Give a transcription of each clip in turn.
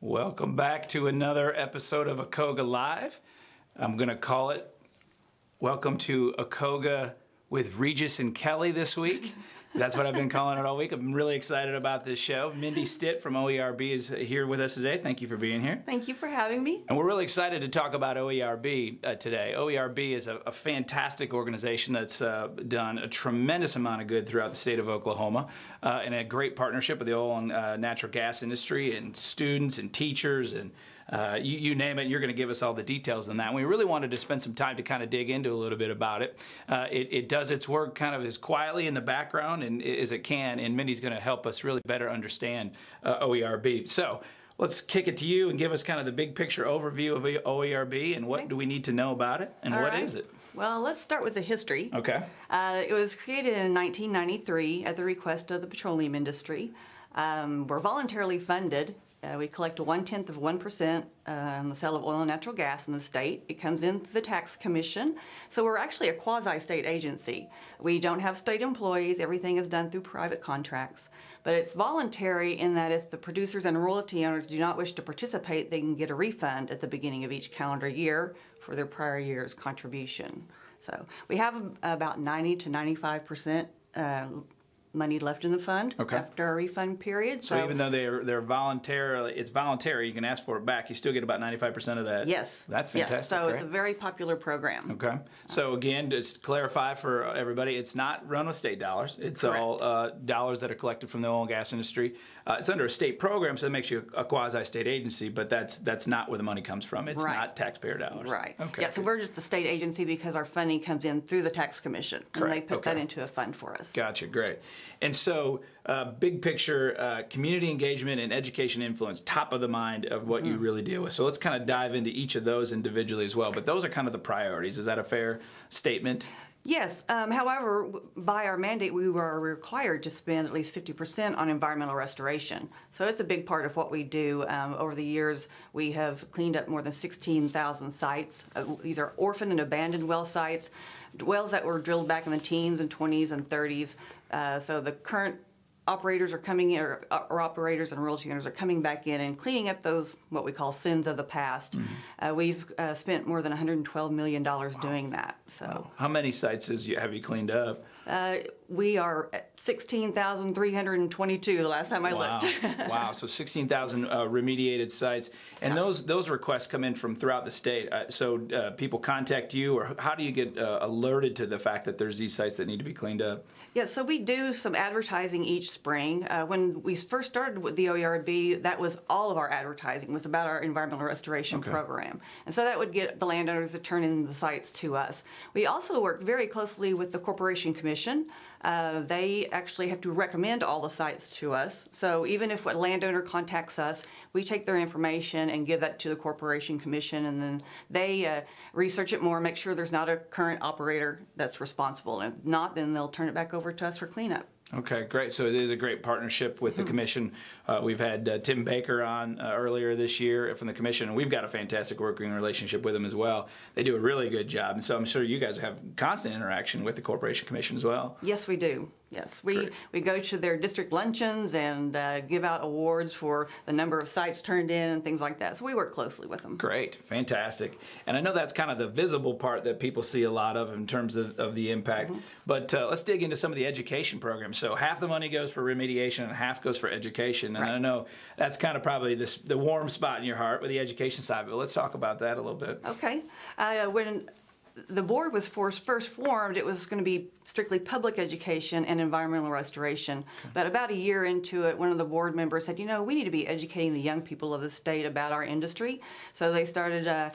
Welcome back to another episode of OKOGA Live. I'm going to call it Welcome to OKOGA with Regis and Kelly this week. That's what I've been calling it all week. I'm really excited about this show. Mindy Stitt from OERB is here with us today. Thank you for being here. Thank you for having me. And we're really excited to talk about OERB today. OERB is a fantastic organization that's done a tremendous amount of good throughout the state of Oklahoma, and a great partnership with the oil and natural gas industry and students and teachers and you name it, and you're going to give us all the details on that. And we really wanted to spend some time to kind of dig into a little bit about it. It does its work kind of as quietly in the background and as it can, and Mindy's going to help us really better understand OERB. So let's kick it to you and give us kind of the big picture overview of OERB and what do we need to know about it and what is it? Well, let's start with the history. Okay. It was created in 1993 at the request of the petroleum industry. We're voluntarily funded. We collect 1/10 of 1% on the sale of oil and natural gas in the state. It comes in through the tax commission. So we're actually a quasi-state agency. We don't have state employees. Everything is done through private contracts. But it's voluntary in that if the producers and royalty owners do not wish to participate, they can get a refund at the beginning of each calendar year for their prior year's contribution. So we have about 90 to 95% money left in the fund after our refund period. So even though they're voluntary, it's voluntary, you can ask for it back, you still get about 95% of that. Yes. That's fantastic. Yes, so it's a very popular program. Okay. So again, just to clarify for everybody, it's not run with state dollars. It's Correct. all dollars that are collected from the oil and gas industry. It's under a state program, so it makes you a quasi-state agency, but that's not where the money comes from. It's not taxpayer dollars. Right. Okay. Yeah, so we're just a state agency because our funding comes in through the tax commission. Correct. And they put that into a fund for us. Gotcha, great. And so, big picture, community engagement and education influence, top of the mind of what you really deal with. So let's kind of dive into each of those individually as well. But those are kind of the priorities. Is that a fair statement? Yes. However, by our mandate, we were required to spend at least 50% on environmental restoration. So it's a big part of what we do. Over the years, we have cleaned up more than 16,000 sites. These are orphaned and abandoned well sites, wells that were drilled back in the teens and 20s and 30s. So the current operators are coming in, or operators and royalty owners are coming back in and cleaning up those, what we call sins of the past. We've spent more than $112 million doing that. So, how many sites have you cleaned up? We are at 16,322 the last time I looked. Wow, so 16,000 remediated sites. And those requests come in from throughout the state. So people contact you, or how do you get alerted to the fact that there's these sites that need to be cleaned up? Yeah, so we do some advertising each spring. When we first started with the OERB, that was all of our advertising, was about our environmental restoration program. And so that would get the landowners to turn in the sites to us. We also work very closely with the Corporation Commission. They actually have to recommend all the sites to us. So even if a landowner contacts us, we take their information and give that to the Corporation Commission, and then they research it more, make sure there's not a current operator that's responsible. And if not, then they'll turn it back over to us for cleanup. Okay, great. So it is a great partnership with the Commission. We've had Tim Baker on earlier this year from the Commission, and we've got a fantastic working relationship with them as well. They do a really good job, and so I'm sure you guys have constant interaction with the Corporation Commission as well. Yes, we do. Yes, we go to their district luncheons and give out awards for the number of sites turned in and things like that. So we work closely with them. Great, fantastic. And I know that's kind of the visible part that people see a lot of in terms of the impact. But let's dig into some of the education programs. So half the money goes for remediation and half goes for education. And I know that's kind of probably the warm spot in your heart with the education side. But let's talk about that a little bit. Okay. When the board was first formed, it was going to be strictly public education and environmental restoration. But about a year into it, one of the board members said, we need to be educating the young people of the state about our industry. So they started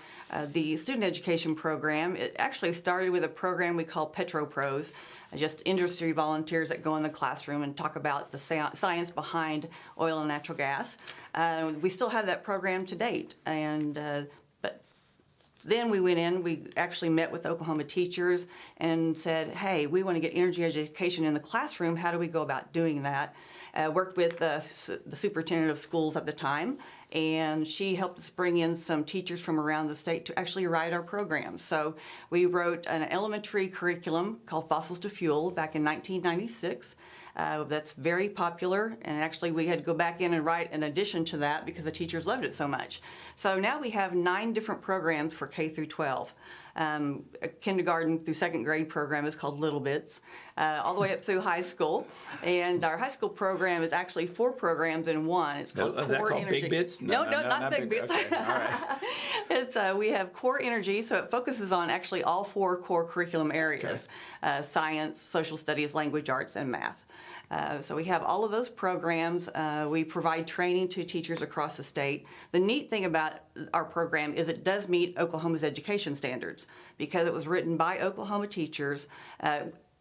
the student education program. It actually started with a program we call PetroPros, just industry volunteers that go in the classroom and talk about the science behind oil and natural gas. We still have that program to date, and then we actually met with Oklahoma teachers and said, hey, we want to get energy education in the classroom. How do we go about doing that? Worked with the superintendent of schools at the time, and she helped us bring in some teachers from around the state to actually write our programs. So we wrote an elementary curriculum called Fossils to Fuel back in 1996. That's very popular, and actually we had to go back in and write an addition to that because the teachers loved it so much. So now we have 9 different programs for K through 12. A kindergarten through 2nd grade program is called Little Bits, all the way up through high school. And our high school program is actually 4 programs in one. It's called Is that Core called Energy. Big Bits? No, not Big Bits. Okay, all right. It's we have Core Energy, so it focuses on actually all 4 core curriculum areas: science, social studies, language arts, and math. So we have all of those programs. We provide training to teachers across the state. The neat thing about our program is it does meet Oklahoma's education standards because it was written by Oklahoma teachers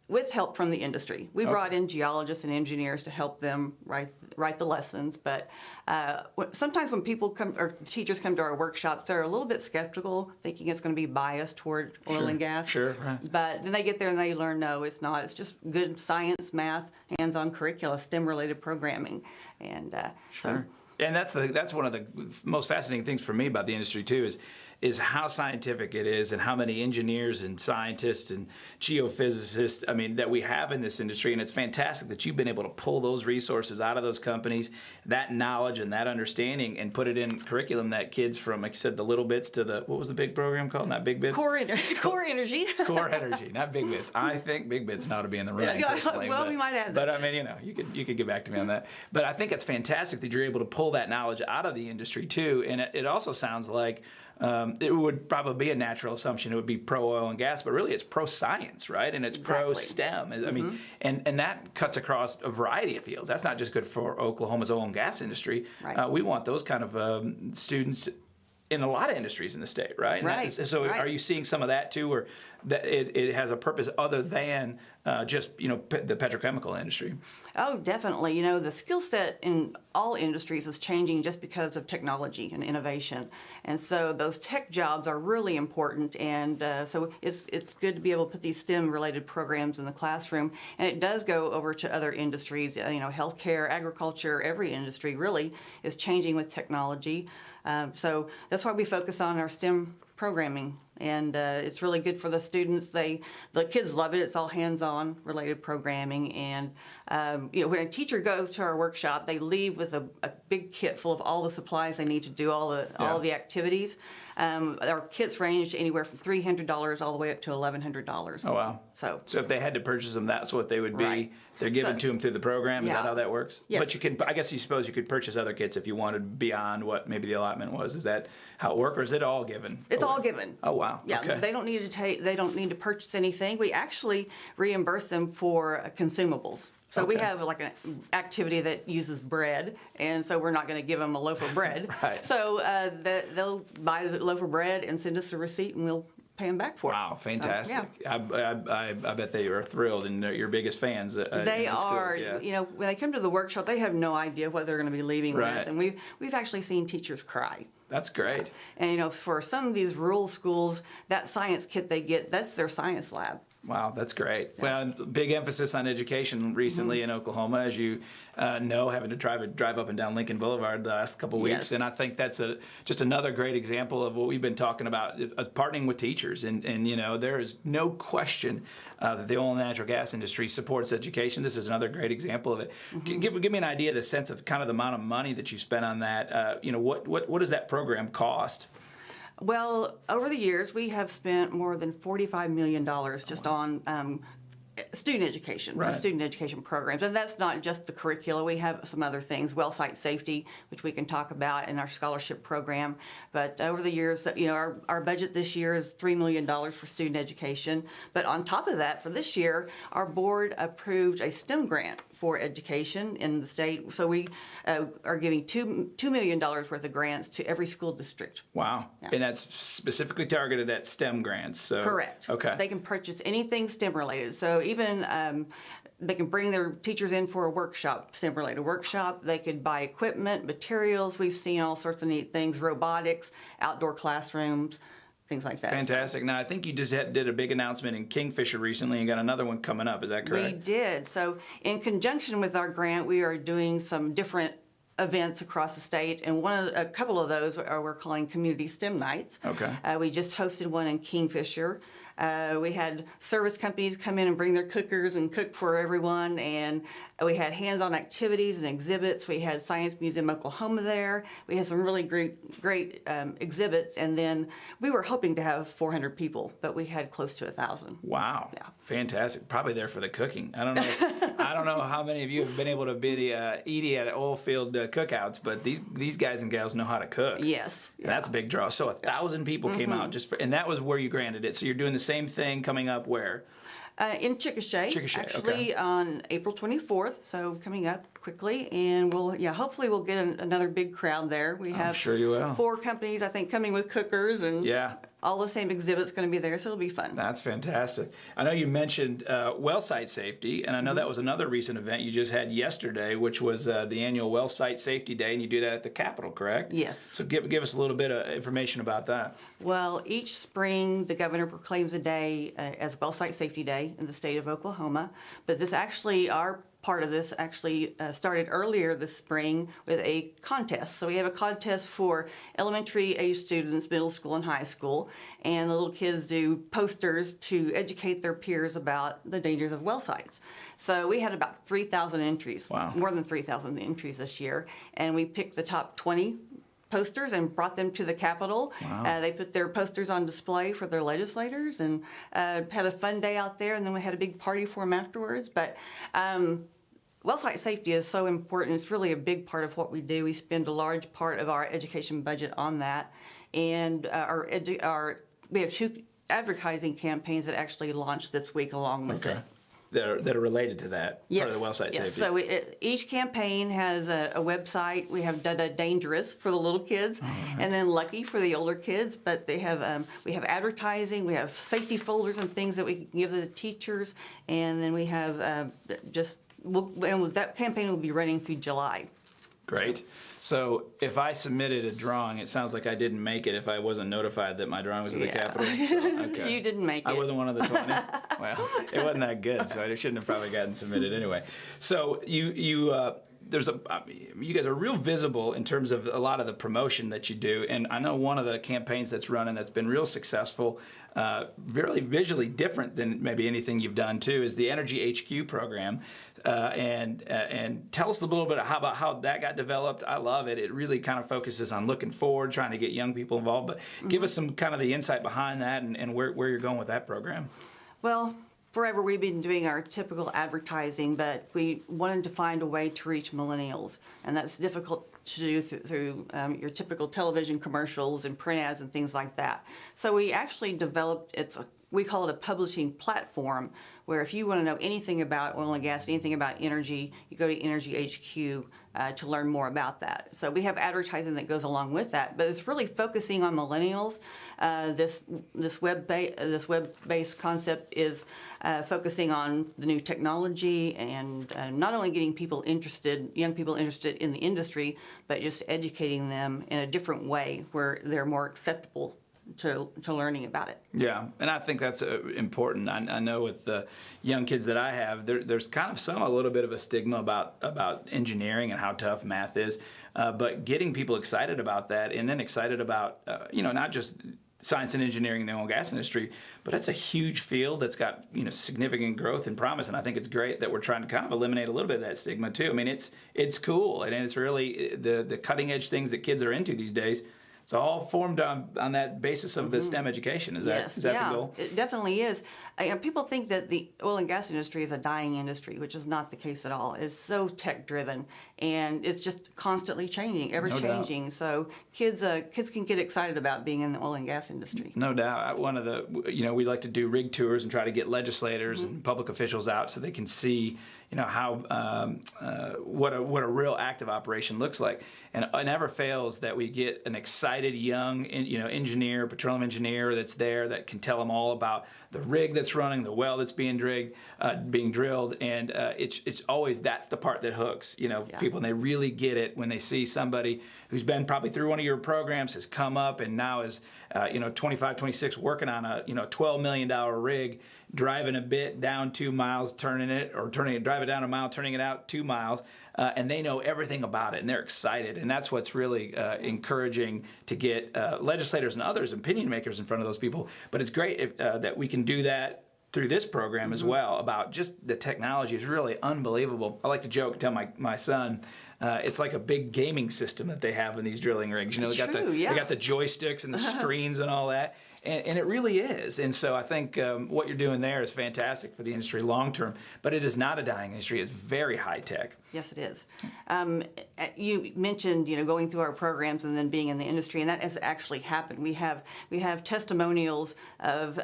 with help from the industry. We brought in geologists and engineers to help them write the lessons, but sometimes when people come, or teachers come to our workshops, they're a little bit skeptical, thinking it's going to be biased toward oil and gas. Sure, right. But then they get there and they learn, no, it's not. It's just good science, math, hands-on curricula, STEM-related programming. And Sure. And that's one of the most fascinating things for me about the industry too is how scientific it is and how many engineers and scientists and geophysicists, I mean, that we have in this industry. And it's fantastic that you've been able to pull those resources out of those companies, that knowledge and that understanding, and put it in curriculum that kids from, like you said, the Little Bits to the, what was the big program called? Not Big Bits? Core Energy. Core Energy, not Big Bits. I think Big Bits ought to be in the running personally. Well, we might add that. But I mean, you could get back to me on that. But I think it's fantastic that you're able to pull that knowledge out of the industry too. And it also sounds like it would probably be a natural assumption it would be pro-oil and gas, but really it's pro-science, right? And it's pro-STEM. I mean, and that cuts across a variety of fields. That's not just good for Oklahoma's oil and gas industry. Right. We want those kind of students in a lot of industries in the state, right? And Are you seeing some of that too, or that it has a purpose other than just the petrochemical industry? Oh, definitely. The skill set in all industries is changing just because of technology and innovation, and so those tech jobs are really important. And so it's good to be able to put these STEM-related programs in the classroom, and it does go over to other industries. Healthcare, agriculture, every industry really is changing with technology. So that's why we focus on our STEM programming, and it's really good for the students. The kids love it. It's all hands-on related programming, and when a teacher goes to our workshop, they leave with a big kit full of all the supplies they need to do all the activities. Our kits range anywhere from $300 all the way up to $1,100. Oh wow! So if they had to purchase them, that's what they would be. Right. They're given to them through the program. Is that how that works? Yes. But I suppose you could purchase other kits if you wanted beyond what maybe the allotment was. Is that how it works, or is it all given? It's all given. Oh wow! Yeah, okay. They don't need to purchase anything. We actually reimburse them for consumables. So we have like an activity that uses bread, and so we're not going to give them a loaf of bread. Right. So they'll buy the loaf of bread and send us a receipt, and we'll pay them back for it. Wow, fantastic! So, I bet they are thrilled, and they're your biggest fans. They are. Yeah. When they come to the workshop, they have no idea what they're going to be leaving with, and we've actually seen teachers cry. That's great. And for some of these rural schools, that science kit they get, that's their science lab. Wow, that's great. Well, big emphasis on education recently in Oklahoma, as you know, having to drive up and down Lincoln Boulevard the last couple of weeks. Yes. And I think that's just another great example of what we've been talking about, partnering with teachers. And there is no question that the oil and natural gas industry supports education. This is another great example of it. Give me an idea of the sense of kind of the amount of money that you spent on that. What does that program cost? Well, over the years, we have spent more than $45 million just on student education, student education programs. And that's not just the curricula. We have some other things, well site safety, which we can talk about in our scholarship program. But over the years, our budget this year is $3 million for student education. But on top of that, for this year, our board approved a STEM grant for education in the state. So we are giving $2 million worth of grants to every school district. Wow. Yeah. And that's specifically targeted at STEM grants. So correct. Okay. They can purchase anything STEM related. So even they can bring their teachers in for a workshop, STEM related workshop. They could buy equipment, materials. We've seen all sorts of neat things, robotics, outdoor classrooms, things like that. Fantastic. Now, I think you just did a big announcement in Kingfisher recently and got another one coming up. Is that correct? We did. So in conjunction with our grant, we are doing some different events across the state, and a couple of those we're calling Community STEM Nights. Okay. We just hosted one in Kingfisher. We had service companies come in and bring their cookers and cook for everyone, and we had hands-on activities and exhibits. We had Science Museum Oklahoma there. We had some really great exhibits, and then we were hoping to have 400 people, but we had close to 1,000. Wow. Yeah. Fantastic. Probably there for the cooking. I don't know. I don't know how many of you have been able to be eating at oil field cookouts, but these guys and gals know how to cook. Yes. And that's a big draw. So 1,000 people came out and that was where you granted it. So you're doing the same thing coming up where? In Chickasha, actually, okay. on April 24th, so coming up quickly, and hopefully we'll get another big crowd there. We have sure you will. 4 companies, I think, coming with cookers, and yeah. all the same exhibits going to be there, so it'll be fun. That's fantastic. I know you mentioned well site safety, and I know that was another recent event you just had yesterday, which was the annual Well Site Safety Day, and you do that at the Capitol, correct? Yes. So give us a little bit of information about that. Well, each spring, the governor proclaims a day as Well Site Safety Day in the state of Oklahoma, but our part of this actually started earlier this spring with a contest. So we have a contest for elementary age students, middle school and high school, and the little kids do posters to educate their peers about the dangers of well sites. So we had about 3,000 entries, wow. More than 3,000 entries this year, and we picked the top 20 posters and brought them to the Capitol. Wow. They put their posters on display for their legislators and had a fun day out there, and then we had a big party for them afterwards. But well site safety is so important. It's really a big part of what we do. We spend a large part of our education budget on that. And we have 2 advertising campaigns that actually launched this week along with it. That are related to that, yes, part of the well site yes. safety. So each campaign has a website. We have Dangerous for the little kids, and then Lucky for the older kids. But they have we have advertising, we have safety folders and things that we can give the teachers, and then we have and that campaign will be running through July. Great. So if I submitted a drawing, it sounds like I didn't make it if I wasn't notified that my drawing was at the Capitol. So, okay. You didn't make it. I wasn't one of the 20. Well, it wasn't that good, so I shouldn't have probably gotten submitted anyway. So you guys are real visible in terms of a lot of the promotion that you do, and I know one of the campaigns that's running that's been real successful, really visually different than maybe anything you've done too, is the Energy HQ program. And tell us a little bit about how that got developed. I love it. It really kind of focuses on looking forward, trying to get young people involved. But give us some kind of the insight behind that and where you're going with that program. Well, forever we've been doing our typical advertising, but we wanted to find a way to reach millennials, and that's difficult to do through your typical television commercials and print ads and things like that. So we actually developed, we call it a publishing platform, where if you want to know anything about oil and gas, anything about energy, you go to Energy HQ to learn more about that. So we have advertising that goes along with that, but it's really focusing on millennials. This web-based concept is focusing on the new technology and not only getting young people interested in the industry, but just educating them in a different way where they're more acceptable to learning about it. Yeah, and I think that's important. I know with the young kids that I have, there's kind of a little bit of a stigma about engineering and how tough math is, but getting people excited about that, and then excited about not just science and engineering in the oil and gas industry, but it's a huge field that's got significant growth and promise, and I think it's great that we're trying to kind of eliminate a little bit of that stigma too. I mean, it's cool, and it's really the cutting edge things that kids are into these days. It's all formed on that basis of the STEM education. Is that the goal? It definitely is. People think that the oil and gas industry is a dying industry, which is not the case at all. It's so tech-driven, and it's just constantly changing, ever-changing. So kids can get excited about being in the oil and gas industry. No doubt. One of the, we like to do rig tours and try to get legislators and public officials out so they can see how what a real active operation looks like, and it never fails that we get an excited young engineer, petroleum engineer that's there that can tell them all about the rig that's running, the well that's being drilled, and it's always that's the part that hooks people, and they really get it when they see somebody who's been probably through one of your programs, has come up and now is 25, 26 working on a $12 million rig, driving a bit down 2 miles, drive it down a mile, turning it out 2 miles, and they know everything about it, and they're excited. And that's what's really encouraging to get legislators and others, opinion makers in front of those people. But it's great that we can do that through this program as well. About just the technology is really unbelievable. I like to joke and tell my son, it's like a big gaming system that they have in these drilling rigs. You know, they got the joysticks and the screens and all that. And it really is. And so I think what you're doing there is fantastic for the industry long term. But it is not a dying industry. It's very high tech. Yes, it is. You mentioned, going through our programs and then being in the industry, and that has actually happened. We have testimonials of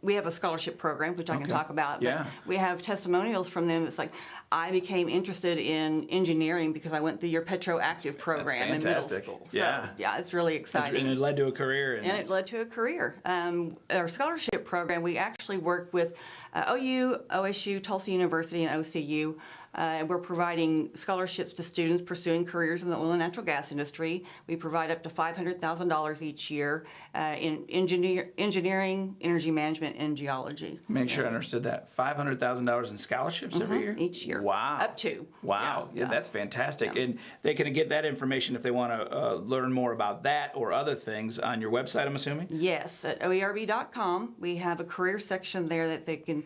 we have a scholarship program, which I can talk about. Yeah. But we have testimonials from them. It's like, I became interested in engineering because I went through your petroactive program in middle school. Yeah. So, yeah, it's really exciting. And it led to a career. And it led to a career. Our scholarship program, we actually work with OU, OSU, Tulsa University, and OCU. We're providing scholarships to students pursuing careers in the oil and natural gas industry. We provide up to $500,000 each year in engineering, energy management, and geology. Make sure I understood that. $500,000 in scholarships every year? Each year. Wow. Up to. Wow. Yeah, that's fantastic. Yeah. And they can get that information if they want to learn more about that or other things on your website, I'm assuming? Yes, at OERB.com. We have a career section there that they can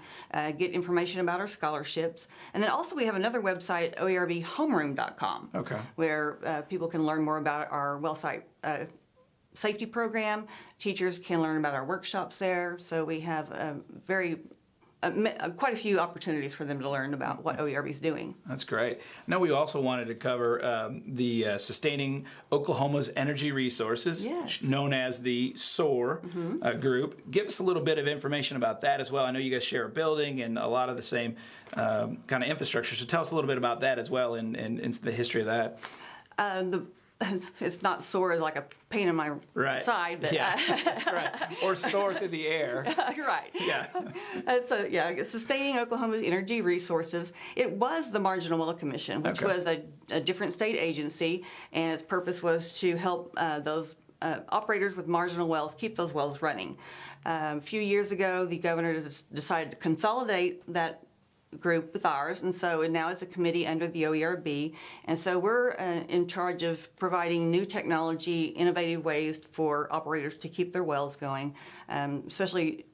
get information about our scholarships. And then also we have another website, OERBhomeroom.com, where people can learn more about our well site safety program. Teachers can learn about our workshops there. So we have quite a few opportunities for them to learn about what OERB is doing. That's great. Now we also wanted to cover the Sustaining Oklahoma's Energy Resources, known as the SOAR group. Give us a little bit of information about that as well. I know you guys share a building and a lot of the same kind of infrastructure. So tell us a little bit about that as well and the history of that. It's not soar as like a pain in my side, but that's right. Or soar through the air. Right. Yeah. It's Sustaining Oklahoma's Energy Resources. It was the Marginal Well Commission, which was a different state agency, and its purpose was to help those operators with marginal wells keep those wells running. A few years ago, the governor decided to consolidate that group with ours, and so now it's a committee under the OERB, and so we're in charge of providing new technology, innovative ways for operators to keep their wells going, especially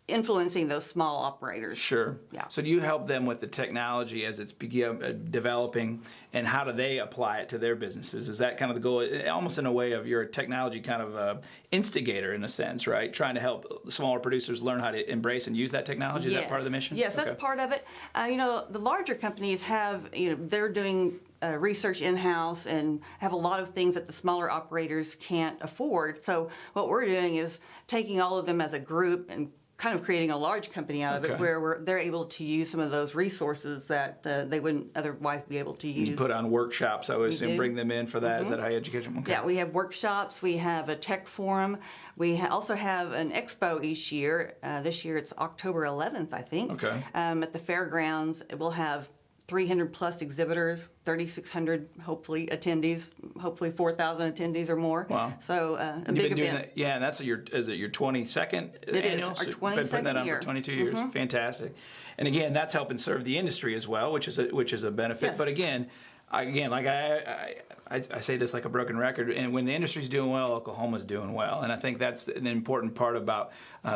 influencing those small operators. Sure. Yeah. So do you help them with the technology as it's developing, and how do they apply it to their businesses? Is that kind of the goal? Almost in a way of you're a technology kind of instigator in a sense, right? Trying to help smaller producers learn how to embrace and use that technology. Is that part of the mission? Yes, that's part of it. The larger companies have, they're doing research in-house and have a lot of things that the smaller operators can't afford. So what we're doing is taking all of them as a group and kind of creating a large company out of it, where they're able to use some of those resources that they wouldn't otherwise be able to use. You put on workshops, I would assume, bring them in for that. Is that higher education? Okay. Yeah, we have workshops. We have a tech forum. We also have an expo each year. This year it's October 11th, I think. At the fairgrounds. We'll have 300 plus exhibitors, 3,600 hopefully attendees, hopefully 4,000 attendees or more. Wow! So a big event. And that's your 22nd it annual? It is our 22nd year. You've been putting that on for 22 years. Fantastic. And again, that's helping serve the industry as well, which is a benefit. Yes. But again, like I say this like a broken record, and when the industry's doing well, Oklahoma's doing well. And I think that's an important part about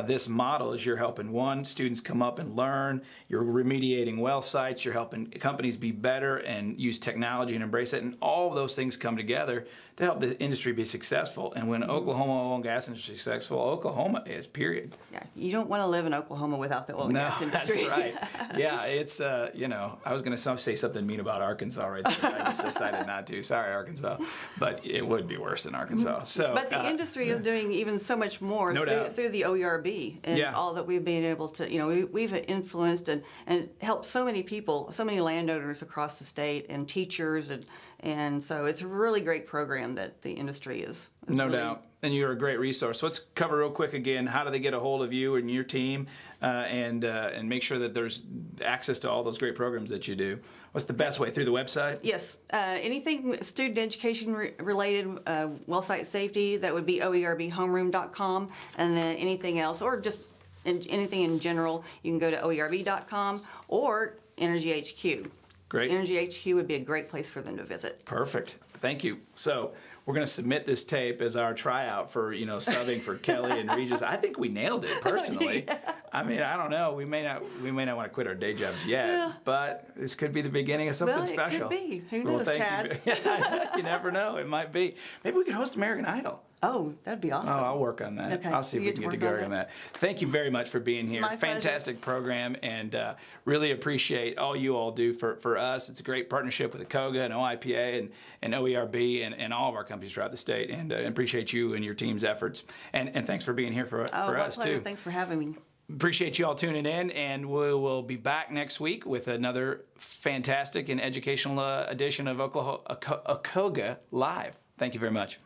this model is you're helping students come up and learn, you're remediating well sites, you're helping companies be better and use technology and embrace it, and all of those things come together to help the industry be successful. And when Oklahoma oil and gas industry is successful, Oklahoma is, period. Yeah, you don't want to live in Oklahoma without the oil and gas industry. That's right. Yeah, it's, I was going to say something mean about Arkansas right there. I just decided not to. Sorry, Arkansas. But it would be worse than Arkansas. So, but the industry is doing even so much more through the OERB and all that we've been able to, we've influenced and helped so many people, so many landowners across the state and teachers. And so it's a really great program that the industry is. No doubt. And you're a great resource. So let's cover real quick again, how do they get a hold of you and your team and make sure that there's access to all those great programs that you do? What's the best way? Through the website? Yes. Anything student education related, well site safety, that would be OERBhomeroom.com. And then anything else, or just anything in general, you can go to OERB.com or Energy HQ. Great. Energy HQ would be a great place for them to visit. Perfect. Thank you. So we're going to submit this tape as our tryout for, subbing for Kelly and Regis. I think we nailed it personally. Yeah. I mean, I don't know. We may not want to quit our day jobs yet, but this could be the beginning of something special. It could be. Who knows, Chad? You never know. It might be. Maybe we could host American Idol. Oh, that'd be awesome. Oh, I'll work on that. Okay. I'll see if we can get together on that. Thank you very much for being here. My Fantastic pleasure. program, and really appreciate all you all do for us. It's a great partnership with OKOGA and OIPA and OERB and all of our companies throughout the state, and appreciate you and your team's efforts. And thanks for being here for us, pleasure. too. Thanks for having me. Appreciate you all tuning in, and we will be back next week with another fantastic and educational edition of OKOGA Live. Thank you very much.